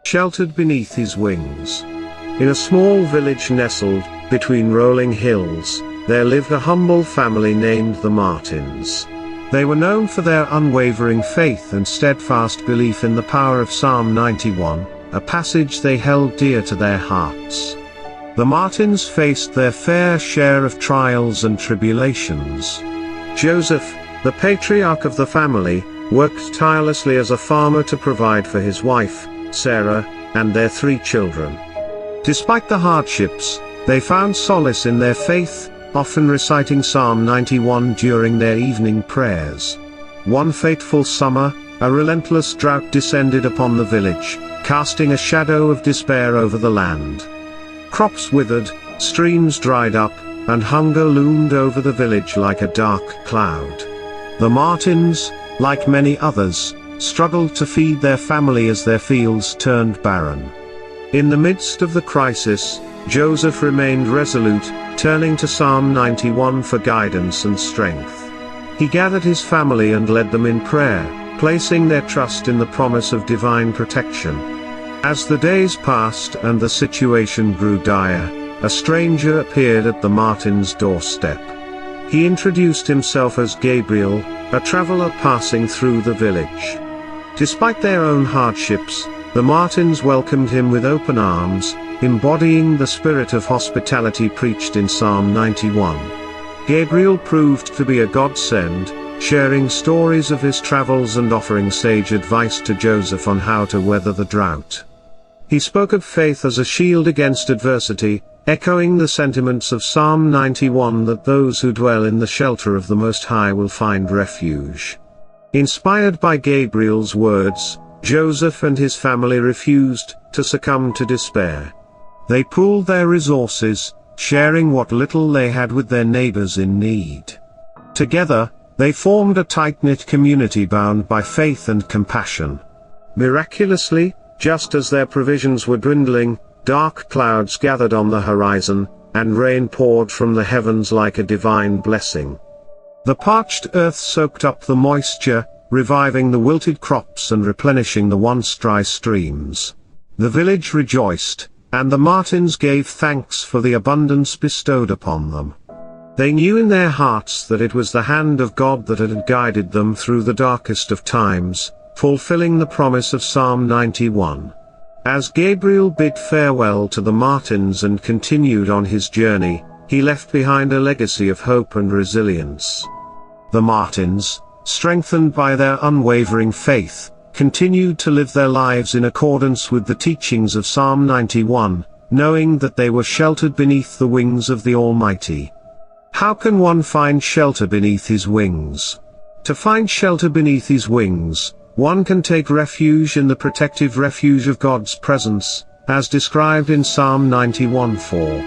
sheltered beneath his wings. In a small village nestled between rolling hills, there lived a humble family named the Martins. They were known for their unwavering faith and steadfast belief in the power of Psalm 91, a passage they held dear to their hearts. The Martins faced their fair share of trials and tribulations. Joseph, the patriarch of the family, worked tirelessly as a farmer to provide for his wife, Sarah, and their 3 children. Despite the hardships, they found solace in their faith, often reciting Psalm 91 during their evening prayers. One fateful summer, a relentless drought descended upon the village, casting a shadow of despair over the land. Crops withered, streams dried up, and hunger loomed over the village like a dark cloud. The Martins, like many others, struggled to feed their family as their fields turned barren. In the midst of the crisis, Joseph remained resolute, turning to Psalm 91 for guidance and strength. He gathered his family and led them in prayer, placing their trust in the promise of divine protection. As the days passed and the situation grew dire, a stranger appeared at the Martins' doorstep. He introduced himself as Gabriel, a traveler passing through the village. Despite their own hardships, the Martins welcomed him with open arms, embodying the spirit of hospitality preached in Psalm 91. Gabriel proved to be a godsend, sharing stories of his travels and offering sage advice to Joseph on how to weather the drought. He spoke of faith as a shield against adversity, echoing the sentiments of Psalm 91 that those who dwell in the shelter of the Most High will find refuge. Inspired by Gabriel's words, Joseph and his family refused to succumb to despair. They pooled their resources, sharing what little they had with their neighbors in need. Together, they formed a tight-knit community bound by faith and compassion. Miraculously, just as their provisions were dwindling, dark clouds gathered on the horizon, and rain poured from the heavens like a divine blessing. The parched earth soaked up the moisture, reviving the wilted crops and replenishing the once dry streams. The village rejoiced, and the Martins gave thanks for the abundance bestowed upon them. They knew in their hearts that it was the hand of God that had guided them through the darkest of times, fulfilling the promise of Psalm 91. As Gabriel bid farewell to the Martins and continued on his journey, he left behind a legacy of hope and resilience. The Martins, strengthened by their unwavering faith, continued to live their lives in accordance with the teachings of Psalm 91, knowing that they were sheltered beneath the wings of the Almighty. How can one find shelter beneath his wings? To find shelter beneath his wings, one can take refuge in the protective refuge of God's presence, as described in Psalm 91:4.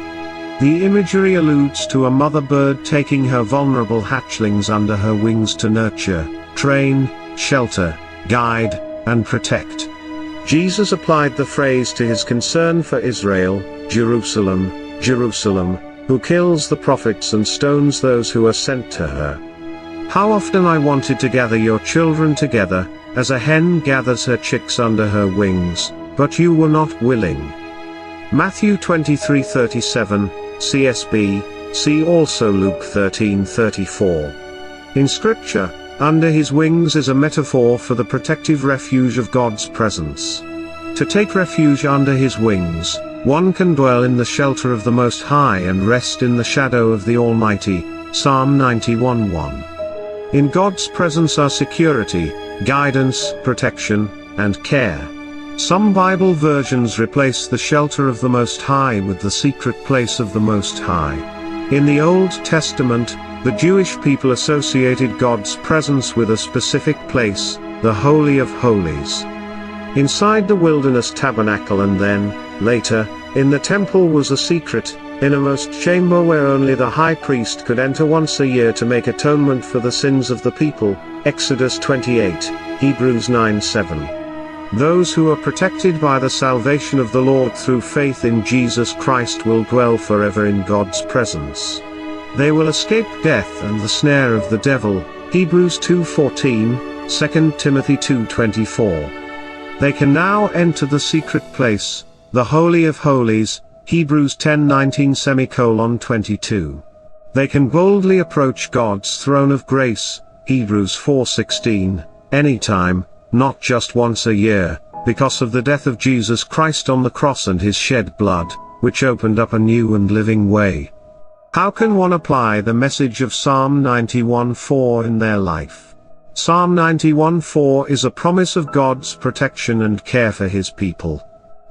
The imagery alludes to a mother bird taking her vulnerable hatchlings under her wings to nurture, train, shelter, guide, and protect. Jesus applied the phrase to his concern for Israel, Jerusalem, Jerusalem, who kills the prophets and stones those who are sent to her. How often I wanted to gather your children together, as a hen gathers her chicks under her wings, but you were not willing. Matthew 23:37, CSB, see also Luke 13:34. In Scripture, under his wings is a metaphor for the protective refuge of God's presence. To take refuge under his wings, one can dwell in the shelter of the Most High and rest in the shadow of the Almighty, Psalm 91:1. In God's presence are security, guidance, protection, and care. Some Bible versions replace the shelter of the Most High with the secret place of the Most High. In the Old Testament, the Jewish people associated God's presence with a specific place, the Holy of Holies. Inside the wilderness tabernacle and then, later, in the temple was a secret, innermost chamber where only the high priest could enter once a year to make atonement for the sins of the people, Exodus 28, Hebrews 9:7. Those who are protected by the salvation of the Lord through faith in Jesus Christ will dwell forever in God's presence. They will escape death and the snare of the devil, Hebrews 2:14, 2 Timothy 2:24. They can now enter the secret place, the Holy of Holies, Hebrews 10:19-22. They can boldly approach God's throne of grace, Hebrews 4:16, anytime, not just once a year, because of the death of Jesus Christ on the cross and his shed blood, which opened up a new and living way. How can one apply the message of Psalm 91:4 in their life? Psalm 91:4 is a promise of God's protection and care for his people.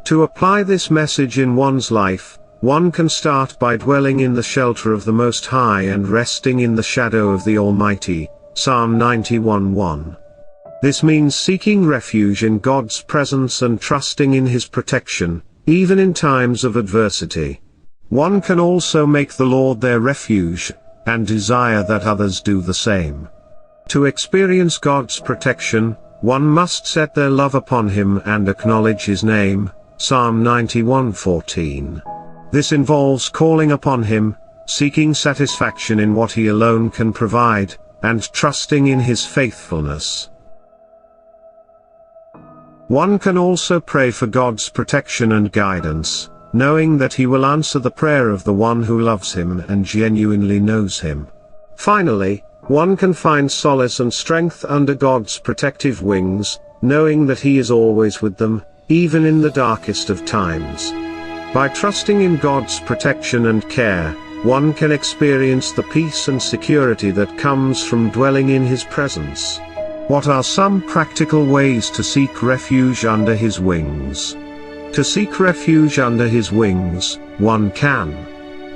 To apply this message in one's life, one can start by dwelling in the shelter of the Most High and resting in the shadow of the Almighty, Psalm 91:1. This means seeking refuge in God's presence and trusting in his protection, even in times of adversity. One can also make the Lord their refuge, and desire that others do the same. To experience God's protection, one must set their love upon him and acknowledge his name, Psalm 91:14. This involves calling upon him, seeking satisfaction in what he alone can provide, and trusting in his faithfulness. One can also pray for God's protection and guidance, knowing that he will answer the prayer of the one who loves him and genuinely knows him. Finally, one can find solace and strength under God's protective wings, knowing that he is always with them, even in the darkest of times. By trusting in God's protection and care, one can experience the peace and security that comes from dwelling in his presence. What are some practical ways to seek refuge under his wings? To seek refuge under his wings, one can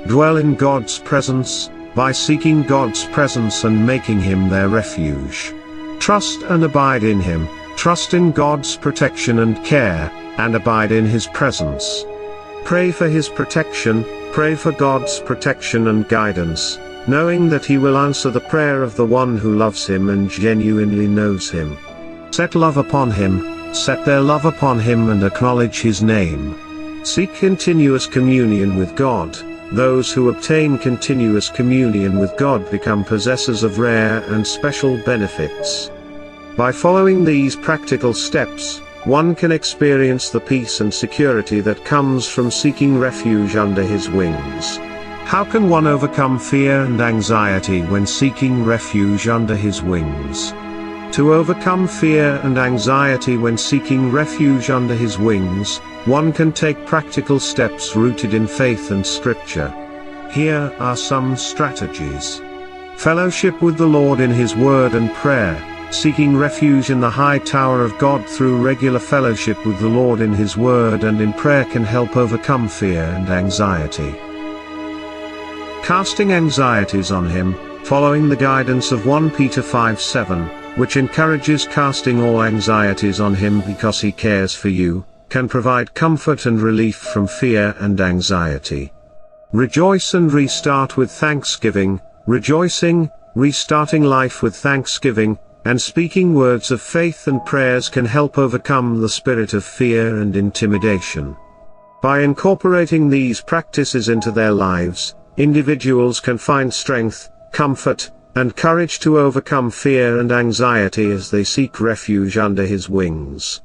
dwell in God's presence, by seeking God's presence and making him their refuge. Trust and abide in him, trust in God's protection and care, and abide in his presence. Pray for his protection, pray for God's protection and guidance, knowing that he will answer the prayer of the one who loves him and genuinely knows him. Set love upon him, set their love upon him and acknowledge his name. Seek continuous communion with God. Those who obtain continuous communion with God become possessors of rare and special benefits. By following these practical steps, one can experience the peace and security that comes from seeking refuge under his wings. How can one overcome fear and anxiety when seeking refuge under his wings? To overcome fear and anxiety when seeking refuge under his wings, one can take practical steps rooted in faith and scripture. Here are some strategies. Fellowship with the Lord in his word and prayer. Seeking refuge in the high tower of God through regular fellowship with the Lord in his word and in prayer can help overcome fear and anxiety. Casting anxieties on him, following the guidance of 1 Peter 5:7, which encourages casting all anxieties on him because he cares for you, can provide comfort and relief from fear and anxiety. Rejoice and restart with thanksgiving. Rejoicing, restarting life with thanksgiving, and speaking words of faith and prayers can help overcome the spirit of fear and intimidation. By incorporating these practices into their lives, individuals can find strength, comfort, and courage to overcome fear and anxiety as they seek refuge under his wings.